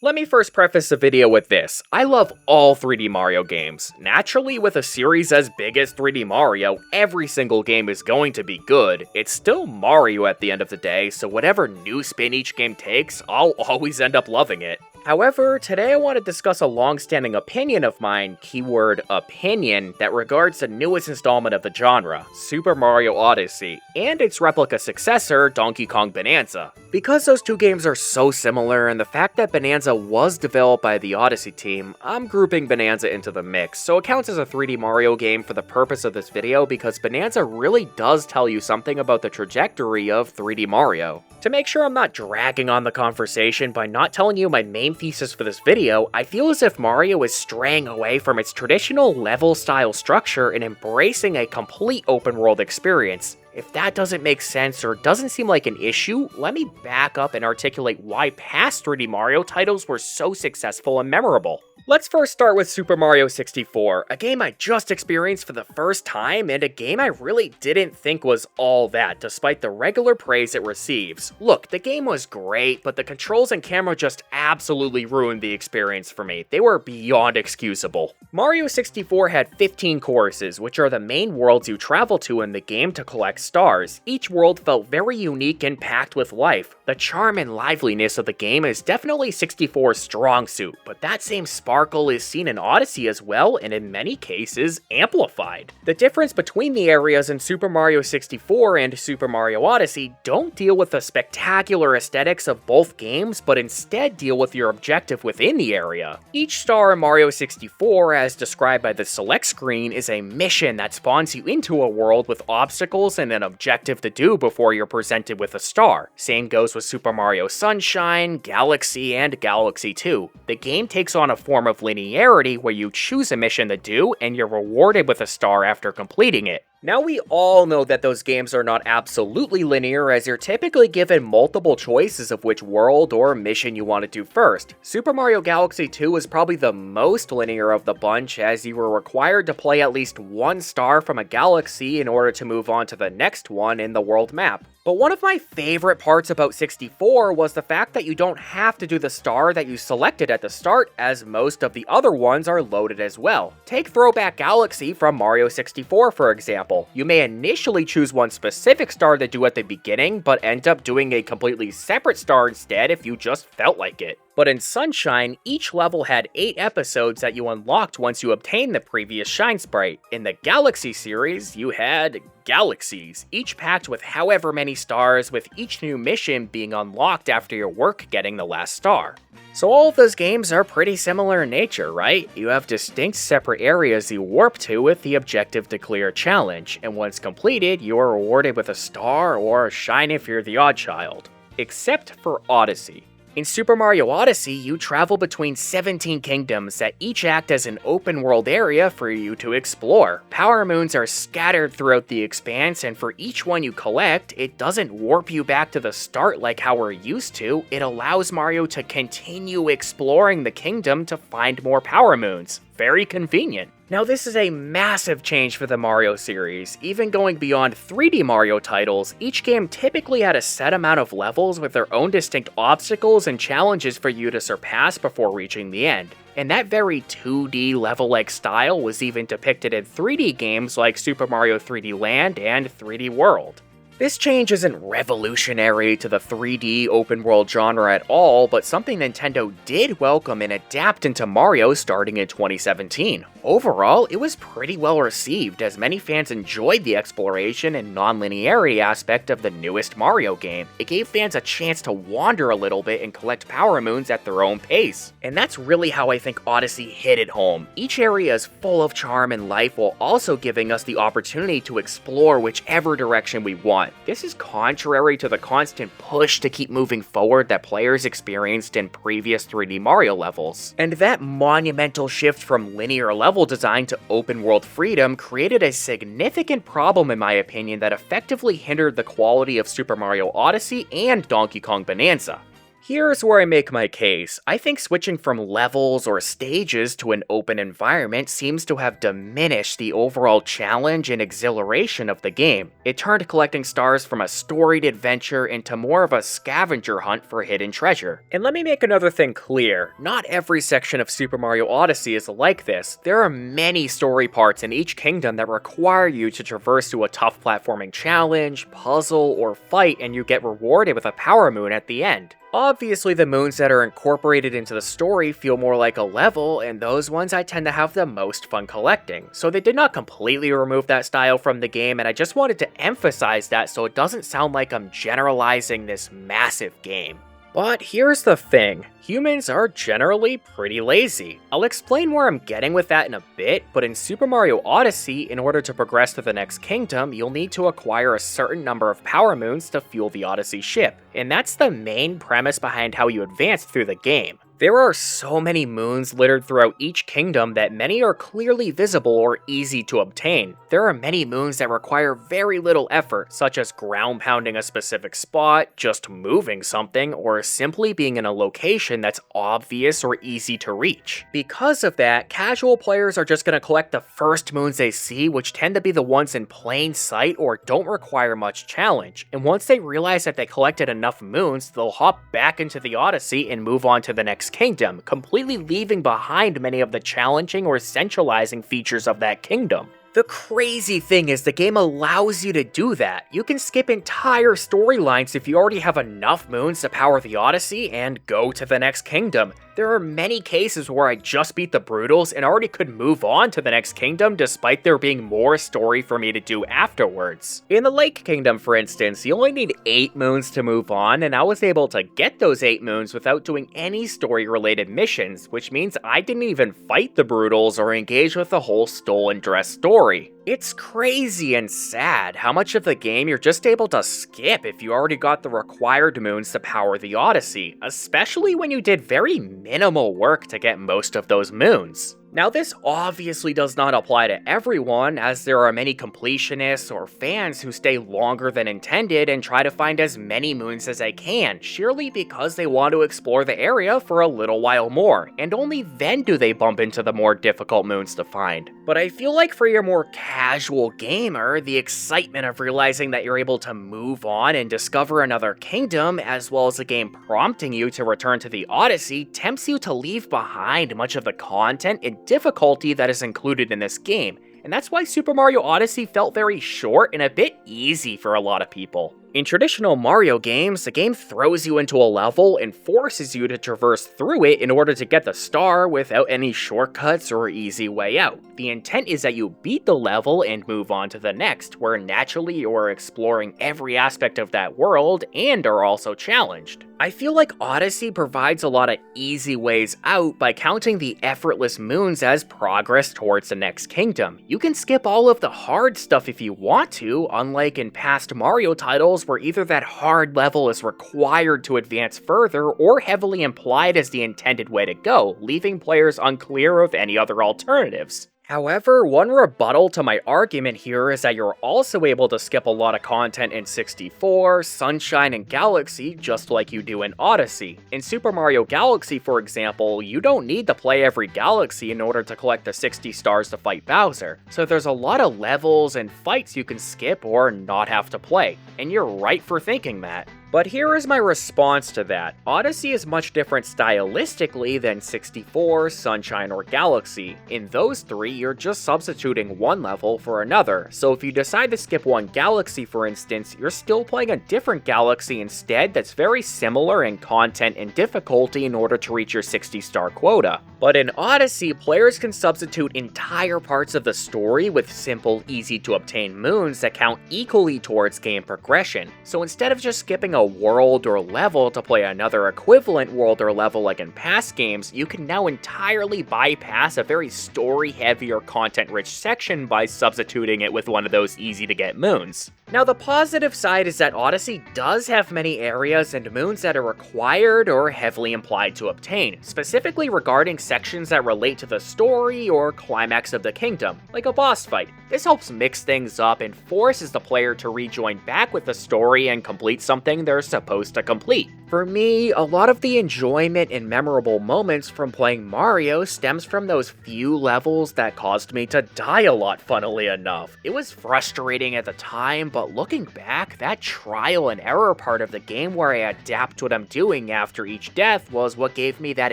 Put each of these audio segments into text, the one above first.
Let me first preface the video with this. I love all 3D Mario games. Naturally, with a series as big as 3D Mario, every single game is going to be good. It's still Mario at the end of the day, so whatever new spin each game takes, I'll always end up loving it. However, today I want to discuss a long-standing opinion of mine, keyword opinion, that regards the newest installment of the genre, Super Mario Odyssey, and its replica successor, Donkey Kong Bonanza. Because those two games are so similar, and the fact that Bonanza was developed by the Odyssey team, I'm grouping Bonanza into the mix, so it counts as a 3D Mario game for the purpose of this video because Bonanza really does tell you something about the trajectory of 3D Mario. To make sure I'm not dragging on the conversation by not telling you my main thesis for this video, I feel as if Mario is straying away from its traditional level-style structure and embracing a complete open-world experience. If that doesn't make sense or doesn't seem like an issue, let me back up and articulate why past 3D Mario titles were so successful and memorable. Let's first start with Super Mario 64, a game I just experienced for the first time, and a game I really didn't think was all that, despite the regular praise it receives. Look, the game was great, but the controls and camera just absolutely ruined the experience for me. They were beyond excusable. Mario 64 had 15 courses, which are the main worlds you travel to in the game to collect stars. Each world felt very unique and packed with life. The charm and liveliness of the game is definitely 64's strong suit, but that same sparkle is seen in Odyssey as well, and in many cases, amplified. The difference between the areas in Super Mario 64 and Super Mario Odyssey don't deal with the spectacular aesthetics of both games, but instead deal with your objective within the area. Each star in Mario 64, as described by the select screen, is a mission that spawns you into a world with obstacles and an objective to do before you're presented with a star. Same goes with Super Mario Sunshine, Galaxy, and Galaxy 2. The game takes on a form of linearity where you choose a mission to do and you're rewarded with a star after completing it. Now we all know that those games are not absolutely linear, as you're typically given multiple choices of which world or mission you want to do first. Super Mario Galaxy 2 is probably the most linear of the bunch, as you were required to play at least one star from a galaxy in order to move on to the next one in the world map. But one of my favorite parts about 64 was the fact that you don't have to do the star that you selected at the start, as most of the other ones are loaded as well. Take Throwback Galaxy from Mario 64 for example. You may initially choose one specific star to do at the beginning, but end up doing a completely separate star instead if you just felt like it. But in Sunshine, each level had 8 episodes that you unlocked once you obtained the previous Shine Sprite. In the Galaxy series, you had galaxies, each packed with however many stars, with each new mission being unlocked after your work getting the last star. So all of those games are pretty similar in nature, right? You have distinct separate areas you warp to with the objective to clear a challenge, and once completed, you are rewarded with a star or a shine if you're the odd child. Except for Odyssey. In Super Mario Odyssey, you travel between 17 kingdoms that each act as an open world area for you to explore. Power moons are scattered throughout the expanse, and for each one you collect, it doesn't warp you back to the start like how we're used to. It allows Mario to continue exploring the kingdom to find more power moons. Very convenient. Now this is a massive change for the Mario series. Even going beyond 3D Mario titles, each game typically had a set amount of levels with their own distinct obstacles and challenges for you to surpass before reaching the end. And that very 2D level-like style was even depicted in 3D games like Super Mario 3D Land and 3D World. This change isn't revolutionary to the 3D open-world genre at all, but something Nintendo did welcome and adapt into Mario starting in 2017. Overall, it was pretty well received, as many fans enjoyed the exploration and non-linearity aspect of the newest Mario game. It gave fans a chance to wander a little bit and collect power moons at their own pace. And that's really how I think Odyssey hit it home. Each area is full of charm and life, while also giving us the opportunity to explore whichever direction we want. This is contrary to the constant push to keep moving forward that players experienced in previous 3D Mario levels. And that monumental shift from linear level design to open world freedom created a significant problem in my opinion that effectively hindered the quality of Super Mario Odyssey and Donkey Kong Bonanza. Here's where I make my case. I think switching from levels or stages to an open environment seems to have diminished the overall challenge and exhilaration of the game. It turned collecting stars from a storied adventure into more of a scavenger hunt for hidden treasure. And let me make another thing clear, not every section of Super Mario Odyssey is like this. There are many story parts in each kingdom that require you to traverse through a tough platforming challenge, puzzle, or fight, and you get rewarded with a power moon at the end. Obviously, the moons that are incorporated into the story feel more like a level, and those ones I tend to have the most fun collecting. So they did not completely remove that style from the game, and I just wanted to emphasize that so it doesn't sound like I'm generalizing this massive game. But here's the thing, humans are generally pretty lazy. I'll explain where I'm getting with that in a bit, but in Super Mario Odyssey, in order to progress to the next kingdom, you'll need to acquire a certain number of power moons to fuel the Odyssey ship, and that's the main premise behind how you advance through the game. There are so many moons littered throughout each kingdom that many are clearly visible or easy to obtain. There are many moons that require very little effort, such as ground pounding a specific spot, just moving something, or simply being in a location that's obvious or easy to reach. Because of that, casual players are just going to collect the first moons they see, which tend to be the ones in plain sight or don't require much challenge. And once they realize that they collected enough moons, they'll hop back into the Odyssey and move on to the next kingdom, completely leaving behind many of the challenging or centralizing features of that kingdom. The crazy thing is the game allows you to do that. You can skip entire storylines if you already have enough moons to power the Odyssey and go to the next kingdom. There are many cases where I just beat the Brutals and already could move on to the next kingdom despite there being more story for me to do afterwards. In the Lake Kingdom, for instance, you only need 8 moons to move on, and I was able to get those 8 moons without doing any story-related missions, which means I didn't even fight the Brutals or engage with the whole stolen dress story. It's crazy and sad how much of the game you're just able to skip if you already got the required moons to power the Odyssey, especially when you did very minimal work to get most of those moons. Now, this obviously does not apply to everyone, as there are many completionists or fans who stay longer than intended and try to find as many moons as they can, surely because they want to explore the area for a little while more, and only then do they bump into the more difficult moons to find. But I feel like for your more casual gamer, the excitement of realizing that you're able to move on and discover another kingdom, as well as the game prompting you to return to the Odyssey, tempts you to leave behind much of the content and difficulty that is included in this game, and that's why Super Mario Odyssey felt very short and a bit easy for a lot of people. In traditional Mario games, the game throws you into a level and forces you to traverse through it in order to get the star without any shortcuts or easy way out. The intent is that you beat the level and move on to the next, where naturally you are exploring every aspect of that world and are also challenged. I feel like Odyssey provides a lot of easy ways out by counting the effortless moons as progress towards the next kingdom. You can skip all of the hard stuff if you want to, unlike in past Mario titles where either that hard level is required to advance further or heavily implied as the intended way to go, leaving players unclear of any other alternatives. However, one rebuttal to my argument here is that you're also able to skip a lot of content in 64, Sunshine, and Galaxy just like you do in Odyssey. In Super Mario Galaxy, for example, you don't need to play every galaxy in order to collect the 60 stars to fight Bowser, so there's a lot of levels and fights you can skip or not have to play, and you're right for thinking that. But here is my response to that. Odyssey is much different stylistically than 64, Sunshine, or Galaxy. In those three, you're just substituting one level for another, so if you decide to skip one galaxy, for instance, you're still playing a different galaxy instead that's very similar in content and difficulty in order to reach your 60-star quota. But in Odyssey, players can substitute entire parts of the story with simple, easy-to-obtain moons that count equally towards game progression. So instead of just skipping a world or level to play another equivalent world or level like in past games, you can now entirely bypass a very story-heavy or content-rich section by substituting it with one of those easy-to-get moons. Now, the positive side is that Odyssey does have many areas and moons that are required or heavily implied to obtain, specifically regarding sections that relate to the story or climax of the kingdom, like a boss fight. This helps mix things up and forces the player to rejoin back with the story and complete something they're supposed to complete. For me, a lot of the enjoyment and memorable moments from playing Mario stems from those few levels that caused me to die a lot, funnily enough. It was frustrating at the time, but looking back, that trial and error part of the game where I adapt what I'm doing after each death was what gave me that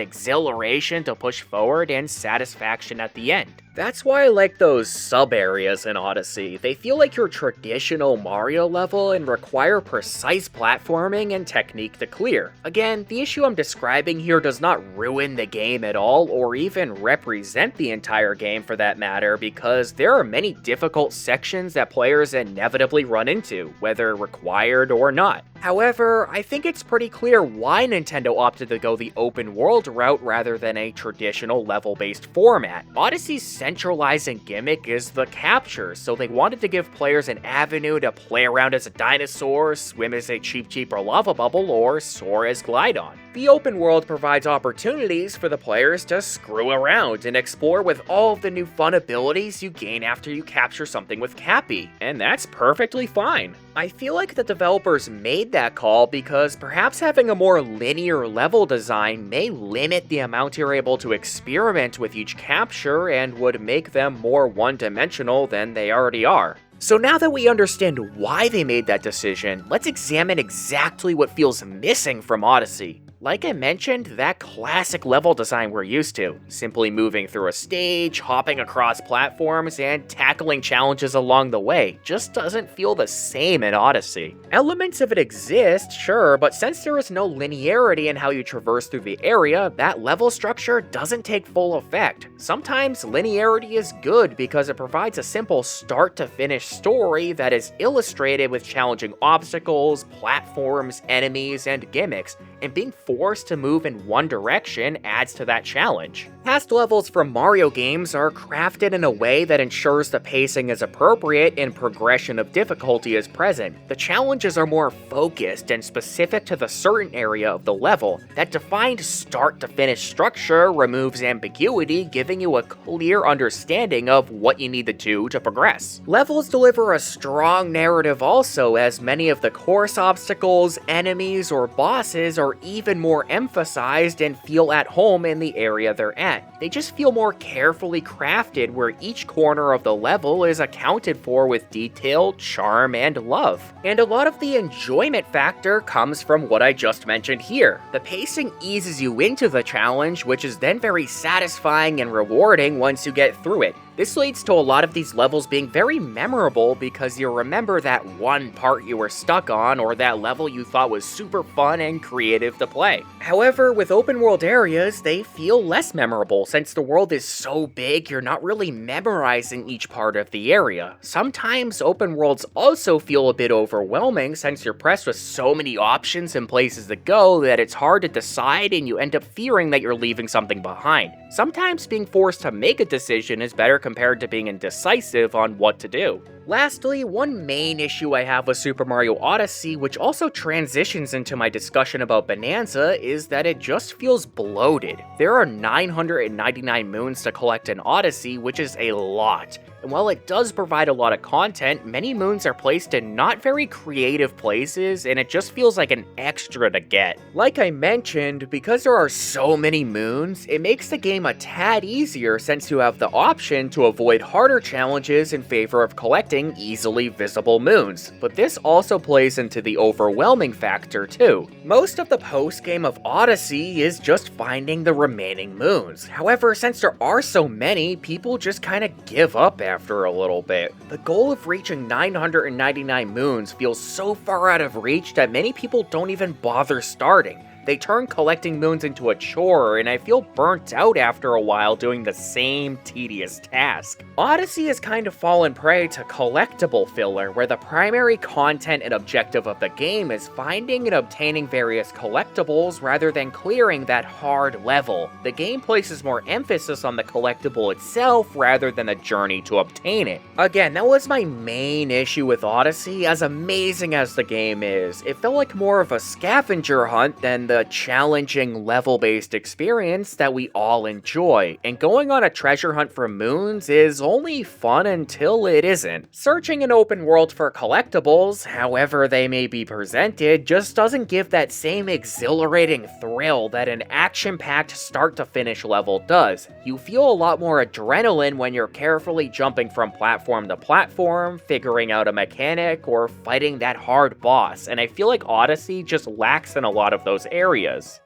exhilaration to push forward and satisfaction at the end. That's why I like those sub-areas in Odyssey. They feel like your traditional Mario level and require precise platforming and technique to clear. Again, the issue I'm describing here does not ruin the game at all, or even represent the entire game for that matter, because there are many difficult sections that players inevitably run into, whether required or not. However, I think it's pretty clear why Nintendo opted to go the open world route rather than a traditional level-based format. Odyssey's centralizing gimmick is the capture, so they wanted to give players an avenue to play around as a dinosaur, swim as a Cheep Cheep or Lava Bubble, or soar as Glydon. The open world provides opportunities for the players to screw around and explore with all of the new fun abilities you gain after you capture something with Cappy, and that's perfectly fine. I feel like the developers made that call because perhaps having a more linear level design may limit the amount you're able to experiment with each capture and would make them more one-dimensional than they already are. So now that we understand why they made that decision, let's examine exactly what feels missing from Odyssey. Like I mentioned, that classic level design we're used to, simply moving through a stage, hopping across platforms, and tackling challenges along the way, just doesn't feel the same in Odyssey. Elements of it exist, sure, but since there is no linearity in how you traverse through the area, that level structure doesn't take full effect. Sometimes linearity is good because it provides a simple start-to-finish story that is illustrated with challenging obstacles, platforms, enemies, and gimmicks, and being forced to move in one direction adds to that challenge. Past levels from Mario games are crafted in a way that ensures the pacing is appropriate and progression of difficulty is present. The challenges are more focused and specific to the certain area of the level. That defined start-to-finish structure removes ambiguity, giving you a clear understanding of what you need to do to progress. Levels deliver a strong narrative also, as many of the course obstacles, enemies, or bosses are even more emphasized and feel at home in the area they're at. They just feel more carefully crafted, where each corner of the level is accounted for with detail, charm, and love. And a lot of the enjoyment factor comes from what I just mentioned here. The pacing eases you into the challenge, which is then very satisfying and rewarding once you get through it. This leads to a lot of these levels being very memorable because you remember that one part you were stuck on or that level you thought was super fun and creative to play. However, with open world areas, they feel less memorable since the world is so big you're not really memorizing each part of the area. Sometimes open worlds also feel a bit overwhelming since you're pressed with so many options and places to go that it's hard to decide and you end up fearing that you're leaving something behind. Sometimes being forced to make a decision is better compared to being indecisive on what to do. Lastly, one main issue I have with Super Mario Odyssey, which also transitions into my discussion about Bonanza, is that it just feels bloated. There are 999 moons to collect in Odyssey, which is a lot. And while it does provide a lot of content, many moons are placed in not very creative places, and it just feels like an extra to get. Like I mentioned, because there are so many moons, it makes the game a tad easier since you have the option to avoid harder challenges in favor of collecting easily visible moons. But this also plays into the overwhelming factor too. Most of the post-game of Odyssey is just finding the remaining moons. However, since there are so many, people just kinda give up after a little bit. The goal of reaching 999 moons feels so far out of reach that many people don't even bother starting. They turn collecting moons into a chore, and I feel burnt out after a while doing the same tedious task. Odyssey has kind of fallen prey to collectible filler, where the primary content and objective of the game is finding and obtaining various collectibles rather than clearing that hard level. The game places more emphasis on the collectible itself rather than the journey to obtain it. Again, that was my main issue with Odyssey. As amazing as the game is, it felt like more of a scavenger hunt than the the challenging level-based experience that we all enjoy, and going on a treasure hunt for moons is only fun until it isn't. Searching an open world for collectibles, however they may be presented, just doesn't give that same exhilarating thrill that an action-packed start-to-finish level does. You feel a lot more adrenaline when you're carefully jumping from platform to platform, figuring out a mechanic, or fighting that hard boss, and I feel like Odyssey just lacks in a lot of those areas.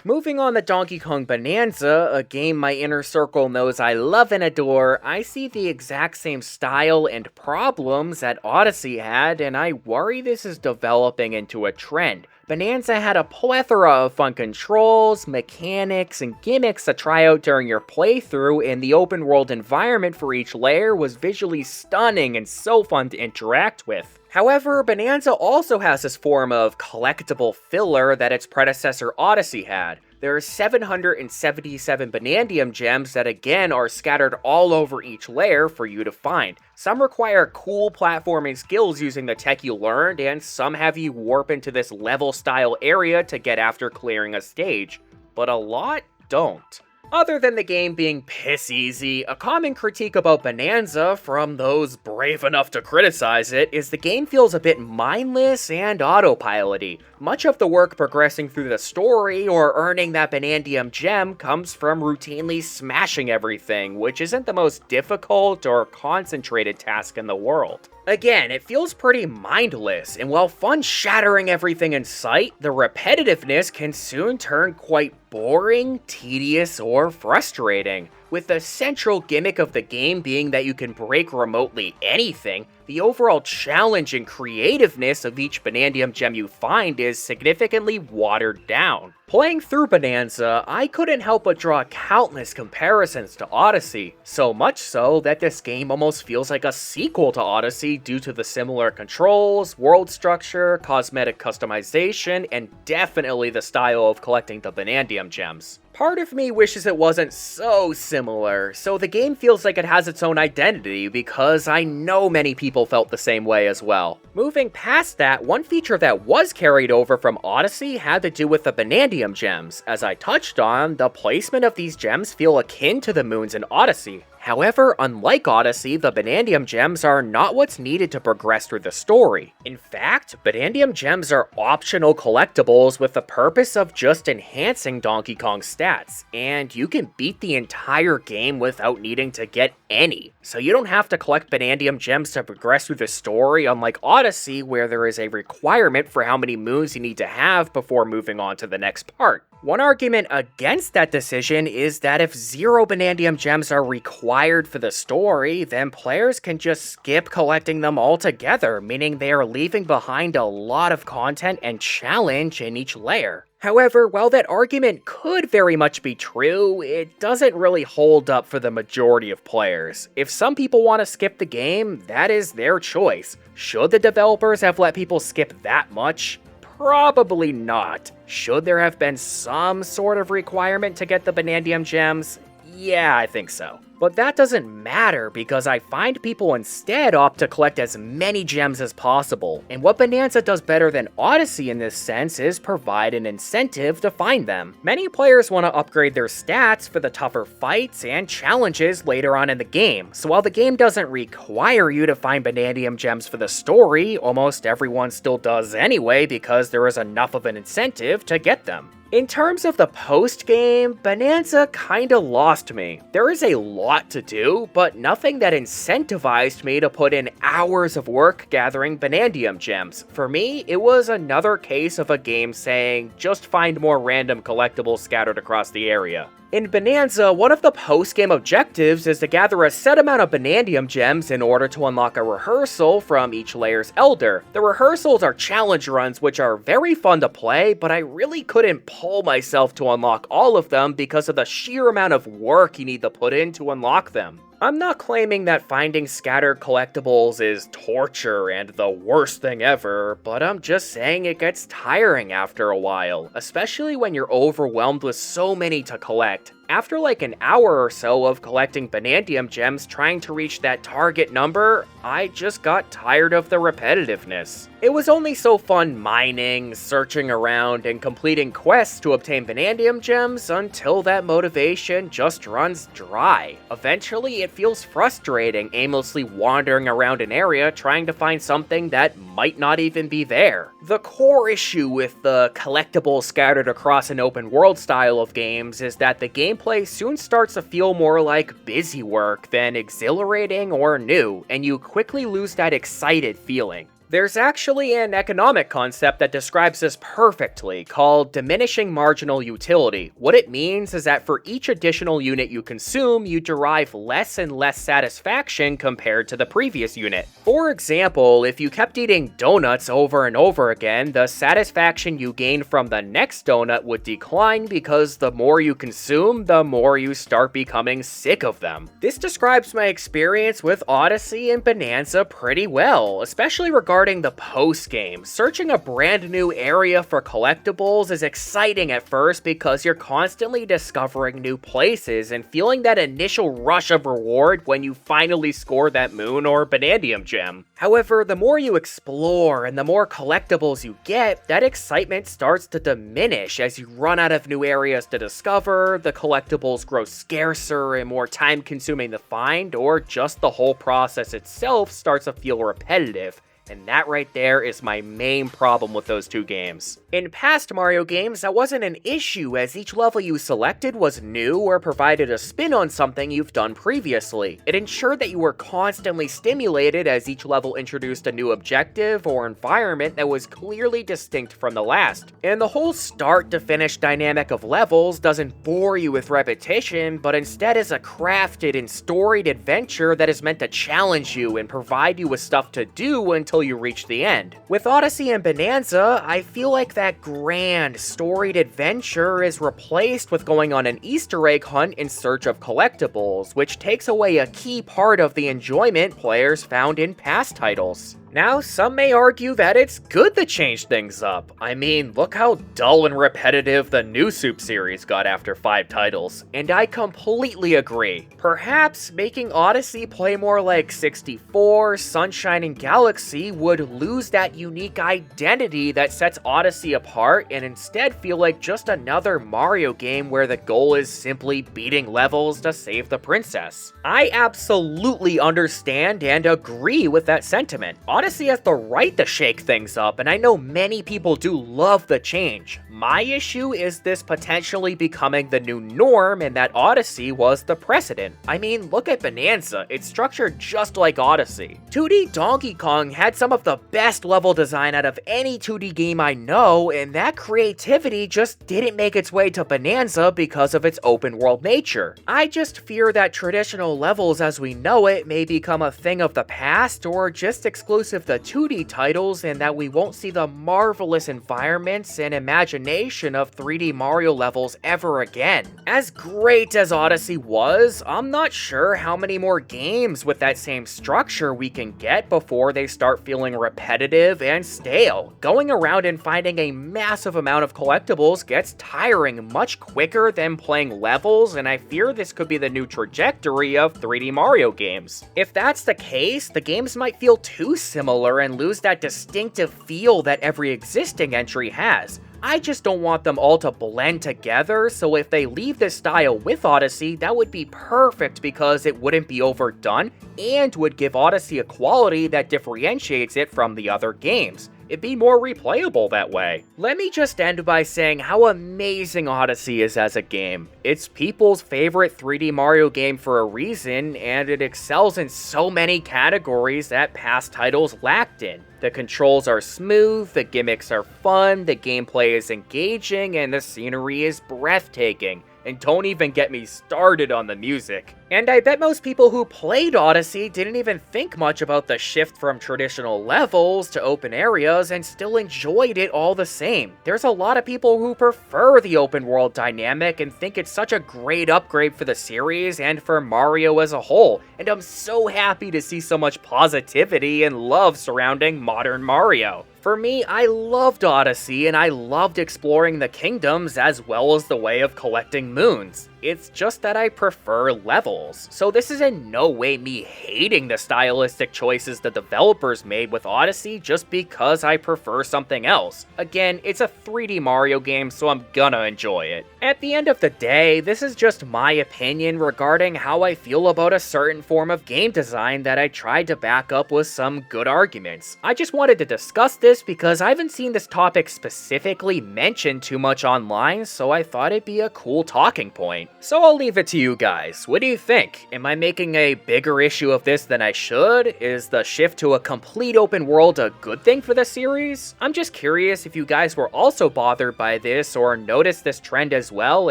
Moving on to Donkey Kong Bonanza, a game my inner circle knows I love and adore, I see the exact same style and problems that Odyssey had, and I worry this is developing into a trend. Bonanza had a plethora of fun controls, mechanics, and gimmicks to try out during your playthrough, and the open world environment for each layer was visually stunning and so fun to interact with. However, Bonanza also has this form of collectible filler that its predecessor Odyssey had. There are 777 Bonandium gems that again are scattered all over each layer for you to find. Some require cool platforming skills using the tech you learned, and some have you warp into this level-style area to get after clearing a stage, but a lot don't. Other than the game being piss easy, a common critique about Bonanza from those brave enough to criticize it is the game feels a bit mindless and autopilot-y. Much of the work progressing through the story or earning that Bonandium gem comes from routinely smashing everything, which isn't the most difficult or concentrated task in the world. Again, it feels pretty mindless, and while fun shattering everything in sight, the repetitiveness can soon turn quite boring, tedious, or frustrating. With the central gimmick of the game being that you can break remotely anything, the overall challenge and creativeness of each Bonandium gem you find is significantly watered down. Playing through Bonanza, I couldn't help but draw countless comparisons to Odyssey, so much so that this game almost feels like a sequel to Odyssey due to the similar controls, world structure, cosmetic customization, and definitely the style of collecting the Bonandium gems. Part of me wishes it wasn't so similar, so the game feels like it has its own identity, because I know many people felt the same way as well. Moving past that, one feature that was carried over from Odyssey had to do with the Bonandium gems. As I touched on, the placement of these gems feel akin to the moons in Odyssey. However, unlike Odyssey, the Bonandium gems are not what's needed to progress through the story. In fact, Bonandium gems are optional collectibles with the purpose of just enhancing Donkey Kong's stats, and you can beat the entire game without needing to get any. So you don't have to collect Bonandium gems to progress through the story, unlike Odyssey, where there is a requirement for how many moons you need to have before moving on to the next part. One argument against that decision is that if 0 Bonandium gems are required for the story, then players can just skip collecting them altogether, meaning they are leaving behind a lot of content and challenge in each layer. However, while that argument could very much be true, it doesn't really hold up for the majority of players. If some people want to skip the game, that is their choice. Should the developers have let people skip that much? Probably not. Should there have been some sort of requirement to get the Bonandium gems? Yeah, I think so. But that doesn't matter because I find people instead opt to collect as many gems as possible. And what Bonanza does better than Odyssey in this sense is provide an incentive to find them. Many players want to upgrade their stats for the tougher fights and challenges later on in the game. So while the game doesn't require you to find Bonandium gems for the story, almost everyone still does anyway because there is enough of an incentive to get them. In terms of the post-game, Bonanza kinda lost me. There is a lot to do, but nothing that incentivized me to put in hours of work gathering Bonandium gems. For me, it was another case of a game saying, just find more random collectibles scattered across the area. In Bonanza, one of the post-game objectives is to gather a set amount of Bonandium gems in order to unlock a rehearsal from each layer's elder. The rehearsals are challenge runs which are very fun to play, but I really couldn't pull myself to unlock all of them because of the sheer amount of work you need to put in to unlock them. I'm not claiming that finding scattered collectibles is torture and the worst thing ever, but I'm just saying it gets tiring after a while, especially when you're overwhelmed with so many to collect. After like an hour or so of collecting Banandium gems trying to reach that target number, I just got tired of the repetitiveness. It was only so fun mining, searching around, and completing quests to obtain Banandium gems until that motivation just runs dry. Eventually, it feels frustrating aimlessly wandering around an area trying to find something that might not even be there. The core issue with the collectibles scattered across an open world style of games is that the gameplay soon starts to feel more like busy work than exhilarating or new, and you quickly lose that excited feeling. There's actually an economic concept that describes this perfectly, called diminishing marginal utility. What it means is that for each additional unit you consume, you derive less and less satisfaction compared to the previous unit. For example, if you kept eating donuts over and over again, the satisfaction you gain from the next donut would decline because the more you consume, the more you start becoming sick of them. This describes my experience with Odyssey and Bonanza pretty well, especially regarding the post-game. Searching a brand new area for collectibles is exciting at first because you're constantly discovering new places and feeling that initial rush of reward when you finally score that moon or Banandium gem. However, the more you explore and the more collectibles you get, that excitement starts to diminish as you run out of new areas to discover, the collectibles grow scarcer and more time-consuming to find, or just the whole process itself starts to feel repetitive. And that right there is my main problem with those two games. In past Mario games, that wasn't an issue as each level you selected was new or provided a spin on something you've done previously. It ensured that you were constantly stimulated as each level introduced a new objective or environment that was clearly distinct from the last. And the whole start to finish dynamic of levels doesn't bore you with repetition, but instead is a crafted and storied adventure that is meant to challenge you and provide you with stuff to do until you reach the end. With Odyssey and Bonanza, I feel like that grand, storied adventure is replaced with going on an Easter egg hunt in search of collectibles, which takes away a key part of the enjoyment players found in past titles. Now, some may argue that it's good to change things up. I mean, look how dull and repetitive the new Soup series got after 5 titles, and I completely agree. Perhaps making Odyssey play more like 64, Sunshine, and Galaxy would lose that unique identity that sets Odyssey apart and instead feel like just another Mario game where the goal is simply beating levels to save the princess. I absolutely understand and agree with that sentiment. Odyssey has the right to shake things up, and I know many people do love the change. My issue is this potentially becoming the new norm and that Odyssey was the precedent. I mean, look at Bonanza, it's structured just like Odyssey. 2D Donkey Kong had some of the best level design out of any 2D game I know, and that creativity just didn't make its way to Bonanza because of its open world nature. I just fear that traditional levels as we know it may become a thing of the past or just exclusive to 2D titles, and that we won't see the marvelous environments and imagination of 3D Mario levels ever again. As great as Odyssey was, I'm not sure how many more games with that same structure we can get before they start feeling repetitive and stale. Going around and finding a massive amount of collectibles gets tiring much quicker than playing levels, and I fear this could be the new trajectory of 3D Mario games. If that's the case, the games might feel too similar and lose that distinctive feel that every existing entry has. I just don't want them all to blend together, so if they leave this style with Odyssey, that would be perfect because it wouldn't be overdone and would give Odyssey a quality that differentiates it from the other games. It'd be more replayable that way. Let me just end by saying how amazing Odyssey is as a game. It's people's favorite 3D Mario game for a reason, and it excels in so many categories that past titles lacked in. The controls are smooth, the gimmicks are fun, the gameplay is engaging, and the scenery is breathtaking. And don't even get me started on the music. And I bet most people who played Odyssey didn't even think much about the shift from traditional levels to open areas and still enjoyed it all the same. There's a lot of people who prefer the open world dynamic and think it's such a great upgrade for the series and for Mario as a whole, and I'm so happy to see so much positivity and love surrounding modern Mario. For me, I loved Odyssey, and I loved exploring the kingdoms as well as the way of collecting moons. it's just that I prefer levels. So this is in no way me hating the stylistic choices the developers made with Odyssey just because I prefer something else. Again, it's a 3D Mario game, so I'm gonna enjoy it. At the end of the day, this is just my opinion regarding how I feel about a certain form of game design that I tried to back up with some good arguments. I just wanted to discuss this because I haven't seen this topic specifically mentioned too much online, so I thought it'd be a cool talking point. So I'll leave it to you guys. What do you think? Am I making a bigger issue of this than I should? Is the shift to a complete open world a good thing for the series? I'm just curious if you guys were also bothered by this or noticed this trend as well,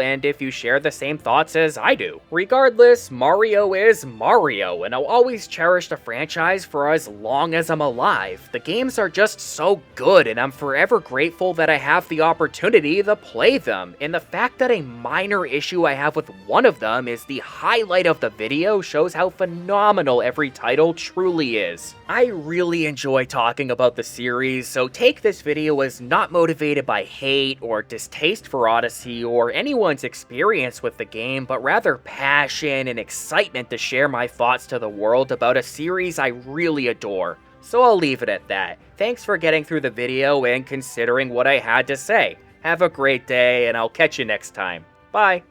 and if you share the same thoughts as I do. Regardless, Mario is Mario, and I'll always cherish the franchise for as long as I'm alive. The games are just so good, and I'm forever grateful that I have the opportunity to play them, and the fact that a minor issue I have with one of them is the highlight of the video shows how phenomenal every title truly is. I really enjoy talking about the series, so take this video as not motivated by hate or distaste for Odyssey or anyone's experience with the game, but rather passion and excitement to share my thoughts to the world about a series I really adore. So I'll leave it at that. Thanks for getting through the video and considering what I had to say. Have a great day, and I'll catch you next time. Bye.